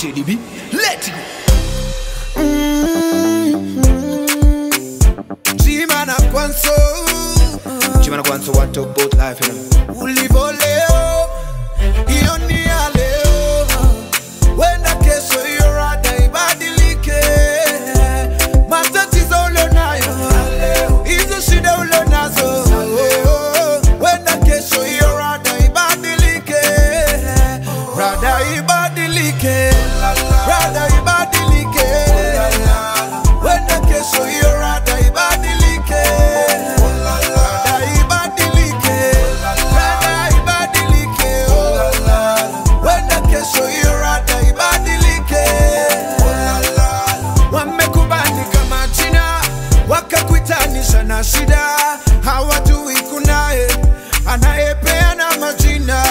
Teddy B, let it go. Chimana Kwanso, Chimana Kwanso want to talk about life, you know. Ulivo leo, ioni ya leo. Wenda kesho yorada ibadilike. Matatizo ulonayo, hizo shida ulonazo. Wenda kesho yorada ibadilike. Rada ibadilike. Rada ibadilike. Wenda kesho yorada ibadilike. Rada ibadilike. Rada ibadilike. Wenda kesho yorada ibadilike. Wamekubali kama jina, wakakuitanisha na shida. Hawajui kunaye anayepeana majina.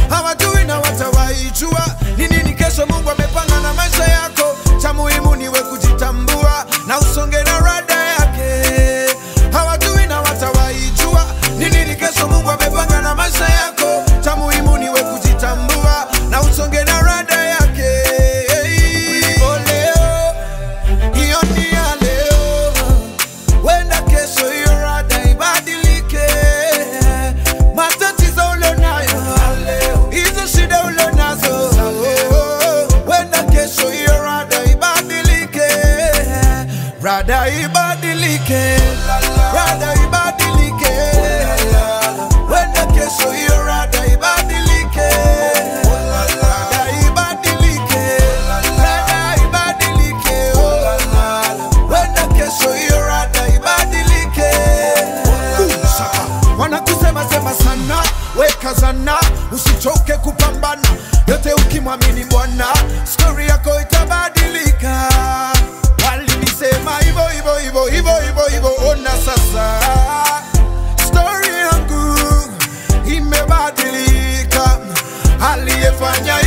Hawajui na watawaijua ni nini kesho Mungu amepanga na maisha yako. Cha muhimu niwe kujitambua na usonge na rada yake. Hawajui na watawaijua ni nini kesho Mungu amepanga na maisha yako. Cha muhimu niwe kujitambua na usonge na rada yake. Leo, hiyo ni ya leo. Wenda kesho hiyo rada ibadilike. Matatizo ulonayo, hizo shida ulonazo. Wenda kesho hiyo rada ibadilike. Rada ibadilike. Rada ibadilike. Wenda kesho hiyo rada ibadilike. Rada ibadilike. Rada ibadilike. Wenda kesho hiyo rada ibadilike. Wanakusema sema sana, weka zana, usichoke kupambana. Yote ukimwamini Bwana, story yako itabadilika. Walinisema hivyo hivyo hivyo hivyo hivyo hivyo, ona sasa story yangu imebadilika. Aliyefanya